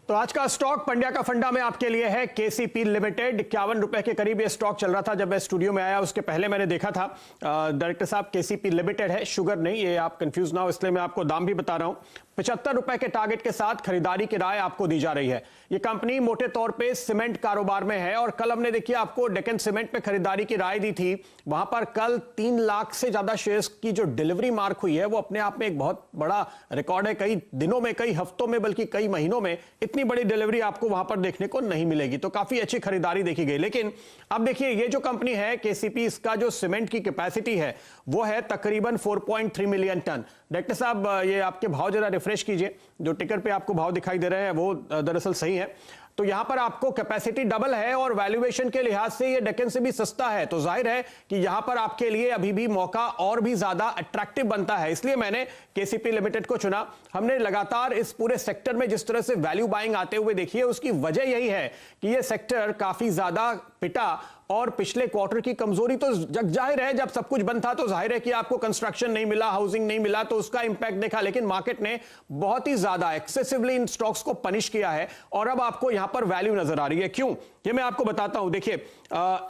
तो आज का स्टॉक पंड्या का फंडा में आपके लिए है केसीपी लिमिटेड। 51 रुपए के करीब ये स्टॉक चल रहा था जब मैं स्टूडियो में आया, उसके पहले मैंने देखा था। डायरेक्टर साहब, केसीपी लिमिटेड है, शुगर नहीं, ये आप कंफ्यूज ना हो, इसलिए मैं आपको दाम भी बता रहा हूं। 75 रुपए के टारगेट के साथ खरीदारी की राय आपको दी जा रही है। ये कंपनी मोटे तौर पे सीमेंट कारोबार में है और कल हमने देखिए आपको डेक्कन सीमेंट पे खरीदारी की राय दी थी। वहां पर कल 3 लाख से ज्यादा शेयर्स की जो डिलीवरी मार्क हुई है वो अपने आप में एक बहुत बड़ा रिकॉर्ड है। कई दिनों में, कई हफ्तों में, बल्कि कई महीनों में इतनी बड़ी डिलीवरी आपको वहां पर देखने को नहीं मिलेगी। तो काफी अच्छी खरीदारी देखी गई। लेकिन अब देखिए ये जो कंपनी है केसीपी, इसका जो सीमेंट की कैपेसिटी है वो है तकरीबन 4.3 मिलियन टन। डायरेक्टर साहब, ये आपके भाव जरा रिफ्रेश कीजिए। जो टिकर पे आपको भाव दिखाई दे रहे हैं वो दरअसल सही है। तो यहां पर आपको कैपेसिटी डबल है और वैल्यूएशन के लिहाज से ये डेक्कन से भी सस्ता है। तो जाहिर है कि यहां पर आपके लिए अभी भी मौका और भी ज्यादा अट्रैक्टिव बनता है, इसलिए मैंने केसीपी लिमिटेड को चुना। हमने लगातार इस पूरे सेक्टर में जिस तरह से वैल्यू बाइंग आते हुए देखी है, उसकी वजह यही है कि यह सेक्टर काफी ज्यादा पिटा और पिछले क्वार्टर की कमजोरी तो जग जाहिर है। जब सब कुछ बंद था तो जाहिर है कि आपको कंस्ट्रक्शन नहीं मिला, हाउसिंग नहीं मिला, तो उसका इंपैक्ट देखा। लेकिन मार्केट ने बहुत ही ज्यादा एक्सेसिवली इन स्टॉक्स को पनिश किया है और अब आपको यहां पर वैल्यू नजर आ रही है। क्यों, ये मैं आपको बताता हूं। देखिए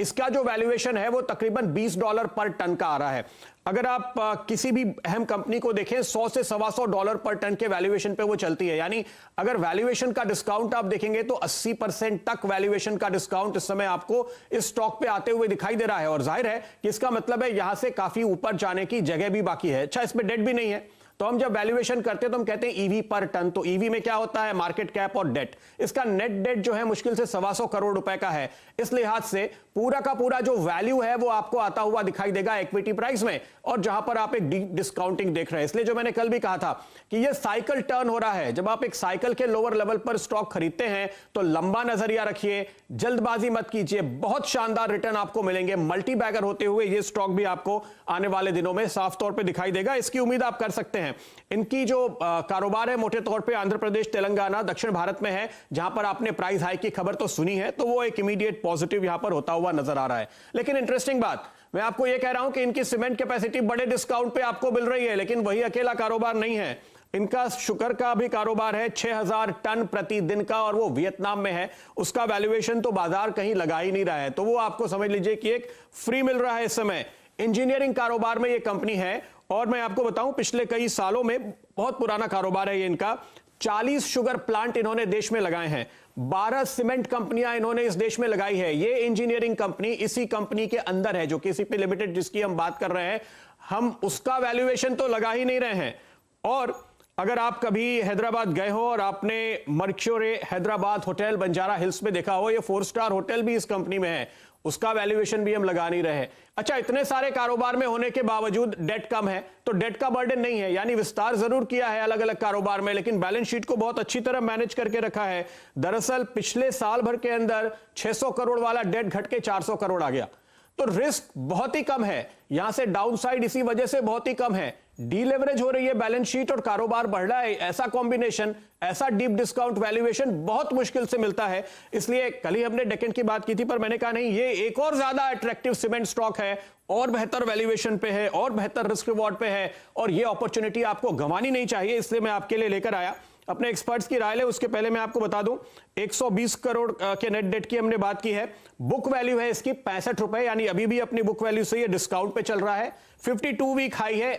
इसका जो वैल्यूएशन है वो तकरीबन $20 पर टन का आ रहा है। अगर आप किसी भी अहम कंपनी को देखें, 100 से $125 पर टन के वैल्यूएशन पे वो चलती है। यानी अगर वैल्यूएशन का डिस्काउंट आप देखेंगे तो 80% तक वैल्यूएशन का डिस्काउंट इस समय आपको इस स्टॉक पे आते हुए दिखाई दे रहा है। और जाहिर है कि इसका मतलब है यहां से काफी ऊपर जाने की जगह भी बाकी है। अच्छा, इसमें डेट भी नहीं है। तो हम जब वैल्यूएशन करते हैं तो हम कहते हैं ईवी पर टन। तो ईवी में क्या होता है, मार्केट कैप और डेट। इसका नेट डेट जो है मुश्किल से 125 करोड़ रुपए का है। इस लिहाज से पूरा का पूरा जो वैल्यू है वो आपको आता हुआ दिखाई देगा इक्विटी प्राइस में, और जहां पर आप एक डीप डिस्काउंटिंग देख रहे हैं। इसलिए जो मैंने कल भी कहा था कि ये साइकिल टर्न हो रहा है। जब आप एक साइकिल के लोअर लेवल पर स्टॉक खरीदते हैं तो लंबा नजरिया रखिए, जल्दबाजी मत कीजिए, बहुत शानदार रिटर्न आपको मिलेंगे। मल्टी बैगर होते हुए ये स्टॉक भी आपको आने वाले दिनों में साफ तौर पर दिखाई देगा, इसकी उम्मीद आप कर सकते हैं। इनकी जो कारोबार है मोटे तौर पे आंध्र प्रदेश, तेलंगाना, दक्षिण भारत में है, जहां पर आपने प्राइस हाइक की खबर तो सुनी है, तो वो एक इमीडिएट पॉजिटिव यहां पर होता हुआ नजर आ रहा है। लेकिन इंटरेस्टिंग बात मैं आपको यह कह रहा हूं कि इनकी सीमेंट कैपेसिटी बड़े डिस्काउंट पे आपको मिल रही है, लेकिन वही अकेला कारोबार नहीं है। इनका शुगर का भी कारोबार है 6000 टन प्रतिदिन का, और वो वियतनाम में है। उसका वैल्यूएशन तो बाजार कहीं लगा ही नहीं रहा है, तो वो आपको समझ लीजिए कि एक फ्री मिल रहा है इस समय। इंजीनियरिंग कारोबार में ये कंपनी है और मैं आपको बताऊं पिछले कई सालों में बहुत पुराना कारोबार है ये इनका। 40 शुगर प्लांट इन्होंने देश में लगाए हैं, 12 सीमेंट कंपनियां इन्होंने इस देश में लगाई है। ये इंजीनियरिंग कंपनी इसी कंपनी के अंदर है, जो केसीपी लिमिटेड जिसकी हम बात कर रहे हैं। हम उसका वैल्यूएशन तो लगा ही नहीं रहे हैं। और अगर आप कभी हैदराबाद गए हो और आपने mercury Hyderabad hotel Banjara hills में देखा हो, ये 4 स्टार होटल भी इस कंपनी में है, उसका वैल्यूएशन भी हम लगा नहीं रहे। अच्छा, इतने सारे कारोबार में होने के बावजूद डेट कम है, तो डेट का बर्डन नहीं है। यानी विस्तार जरूर किया है अलग अलग कारोबार में, लेकिन बैलेंस शीट को बहुत अच्छी तरह मैनेज करके रखा है। दरअसल पिछले साल भर के अंदर 600 करोड़ वाला डेट घट के 400 करोड़ आ गया। तो रिस्क बहुत ही कम है, यहां से डाउनसाइड इसी वजह से बहुत ही कम है। डीलेवरेज हो रही है बैलेंस शीट और कारोबार बढ़ रहा है। ऐसा कॉम्बिनेशन, ऐसा डीप डिस्काउंट वैल्यूएशन बहुत मुश्किल से मिलता है। इसलिए कल ही हमने डेक्कन की बात की थी, पर मैंने कहा नहीं, ये एक और ज्यादा अट्रैक्टिव सीमेंट स्टॉक है, और बेहतर वैल्यूएशन पे है, और बेहतर रिस्क रिवॉर्ड पे है, और ये अपॉर्चुनिटी आपको गंवानी नहीं चाहिए। इसलिए मैं आपके लिए लेकर आया। अपने एक्सपर्ट्स की राय ले, उसके पहले मैं आपको बता दूं 120 करोड़ के नेट डेट की हमने बात की है। बुक वैल्यू है इसकी 65 रुपए, यानी अभी भी अपनी बुक वैल्यू से ये डिस्काउंट पे चल रहा है। 52 वीक हाई है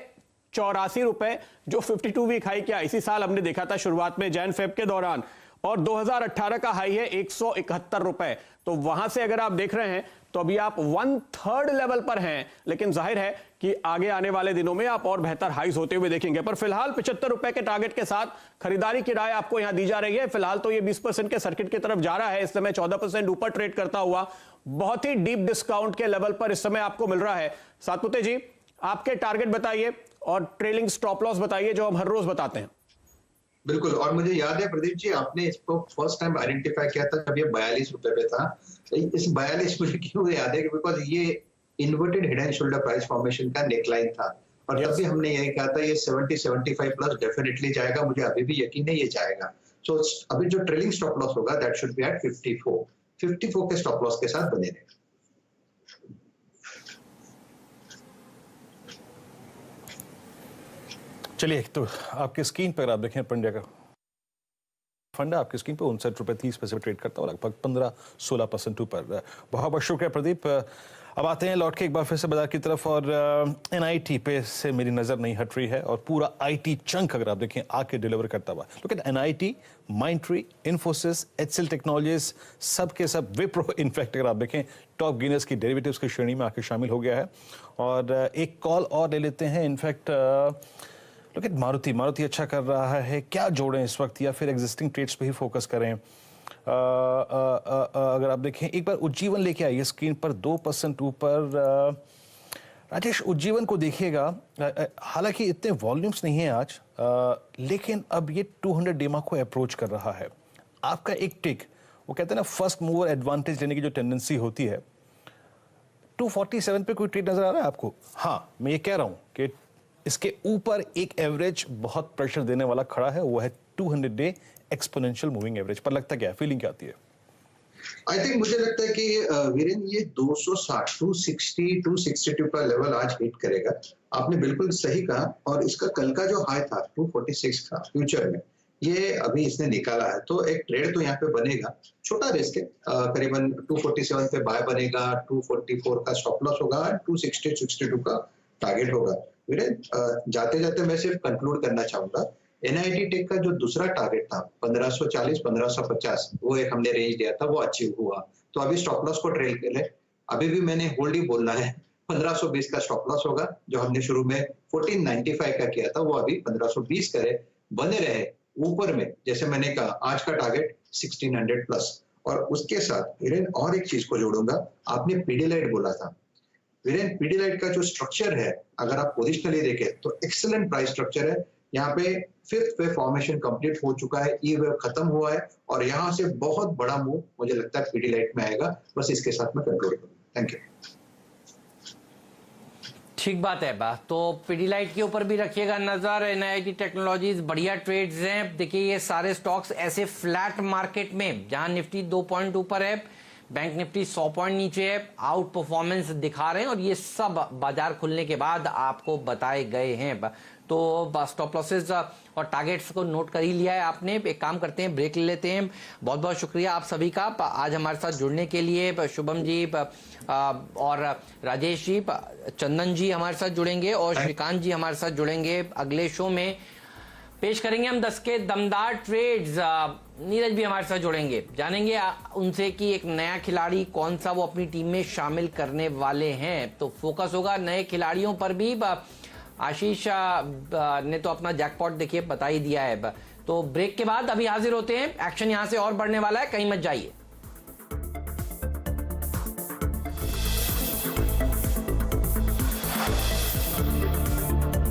84 रुपए, जो 52 वीक हाई क्या इसी साल हमने देखा था शुरुआत में जैन फेब के दौरान, और 2018 का हाई है 171 रुपए। तो वहां से अगर आप देख रहे हैं तो अभी आप 1/3 लेवल पर हैं, लेकिन जाहिर है कि आगे आने वाले दिनों में आप और बेहतर हाइज होते हुए देखेंगे। पर फिलहाल 75 रुपए के टारगेट के साथ खरीदारी की राय आपको यहां दी जा रही है। फिलहाल तो ये 20% के सर्किट की तरफ जा रहा है, इस समय 14% ऊपर ट्रेड करता हुआ बहुत ही डीप डिस्काउंट के लेवल पर इस समय आपको मिल रहा है। सातपुते जी, आपके टारगेट बताइए और ट्रेलिंग स्टॉप लॉस बताइए, जो हम हर रोज बताते हैं। बिल्कुल, और मुझे याद है प्रदीप जी, आपने इसको फर्स्ट टाइम आइडेंटिफाई किया था जब ये 42 रुपए पे था। इस 42 मुझे क्यों याद है, बिकॉज ये inverted head and shoulder price formation का नेकलाइन था, और तब भी हमने यही कहा था ये 70-75 प्लस डेफिनेटली जाएगा। मुझे अभी भी यकीन है ये जाएगा। सो अभी जो ट्रेलिंग स्टॉप लॉस होगा दैट शुड बी एट 54 के स्टॉप लॉस के साथ बने रहे। चलिए, तो आपके स्क्रीन पर आप देखें पंड्या का फंड है आपकी स्क्रीन पर 59.30 रुपए ट्रेड करता है, लगभग 15-16% ऊपर। बहुत बहुत शुक्रिया प्रदीप। अब आते हैं लौट के एक बार फिर से बाजार की तरफ, और NIT पे से मेरी नज़र नहीं हट रही है, और पूरा IT चंक अगर आप देखें आके डिलीवर करता हुआ। Look at NIT, Mindtree, Infosys, HCL technologies, सब के सब, विप्रो इनफैक्ट अगर आप देखें टॉप गेनर्स की डेरिवेटिव्स की श्रेणी में आके शामिल हो गया है। और एक कॉल और ले लेते हैं, इनफैक्ट लुक एट मारुति अच्छा कर रहा है। क्या जोड़ें इस वक्त, या फिर एग्जिस्टिंग ट्रेड्स पे ही फोकस करें? अगर आप देखें एक बार उज्जीवन लेके आइए स्क्रीन पर 2% ऊपर। राजेश, उज्जीवन को देखिएगा, हालांकि इतने वॉल्यूम्स नहीं है आज, लेकिन अब ये 200 डेमा को अप्रोच कर रहा है। आपका एक टिक, वो कहते हैं ना फर्स्ट मूवर एडवांटेज लेने की जो टेंडेंसी होती है, 247 पे कोई ट्रेड नजर आ रहा है आपको? हाँ, मैं ये कह रहा हूं कि इसके ऊपर एक एवरेज बहुत प्रेशर देने वाला खड़ा है, वो है 200 डे एक्सपोनेंशियल मूविंग एवरेज पर। लगता क्या है, फीलिंग क्या आती है? आई थिंक मुझे लगता है कि वीरेन ये 260, 260, 262 का लेवल आज हिट करेगा। आपने बिल्कुल सही कहा, और इसका कल का जो हाई था 246 का फ्यूचर में, ये अभी इसने निकाला है, तो एक ट्रेड तो यहाँ पे बनेगा। छोटा रिस्क है, करीबन 247 पे बाय बनेगा, 244 का स्टॉप लॉस होगा, 260, 62 का टारगेट होगा। वीरेन, जाते जाते मैं सिर्फ कंक्लूड करना चाहूंगा, NIT टेक का जो दूसरा टारगेट था 1540, 1550, वो एक हमने रेंज दिया था, वो अचीव हुआ। तो अभी स्टॉप लॉस को ट्रेल कर ले, अभी भी मैंने होल्ड ही बोलना है। 1520 का स्टॉप लॉस होगा, जो हमने शुरू में 1495 का किया था, वो अभी 1520 करे, बने रहे ऊपर में। जैसे मैंने कहा, आज का टारगेट 1600 प्लस। और उसके साथ वीरेन और एक चीज को जोड़ूंगा, आपने पीडीलाइट बोला था। वीरेन, पीडीलाइट का जो स्ट्रक्चर है, अगर आप पोजिशनली देखें तो एक्सीलेंट प्राइस स्ट्रक्चर है। यहाँ पे फिफ्थ वेव फॉर्मेशन कंप्लीट हो चुका है, ई वेव खत्म हुआ है, और यहाँ से बहुत बड़ा मूव मुझे लगता है पीडीलाइट में आएगा। बस इसके साथ मैं कंक्लूड करूंगा। Thank you. ठीक बात है बा, तो पीडीलाइट के ऊपर भी रखिएगा नजर। NIT टेक्नोलॉजीज बढ़िया ट्रेड्स हैं। देखिए ये सारे स्टॉक्स ऐसे फ्लैट मार्केट में, जहां निफ्टी 2 पॉइंट ऊपर है, बैंक निफ्टी 100 पॉइंट नीचे है, आउट परफॉर्मेंस दिखा रहे हैं, और ये सब बाजार खुलने के बाद आपको बताए गए हैं। तो स्टॉप लॉसेस और टारगेट्स को नोट कर ही लिया है आपने। एक काम करते हैं, ब्रेक ले लेते हैं। बहुत बहुत शुक्रिया आप सभी का आज हमारे साथ जुड़ने के लिए। शुभम जी और राजेश जी, चंदन जी हमारे साथ जुड़ेंगे, और श्रीकांत जी हमारे साथ जुड़ेंगे अगले शो में। पेश करेंगे हम 10 के दमदार ट्रेड्स। नीरज भी हमारे साथ जुड़ेंगे, जानेंगे उनसे कि एक नया खिलाड़ी कौन सा वो अपनी टीम में शामिल करने वाले हैं। तो फोकस होगा नए खिलाड़ियों पर भी। आशीष ने तो अपना जैकपॉट देखिए बता ही दिया है। तो ब्रेक के बाद अभी हाजिर होते हैं, एक्शन यहां से और बढ़ने वाला है, कहीं मत जाइए।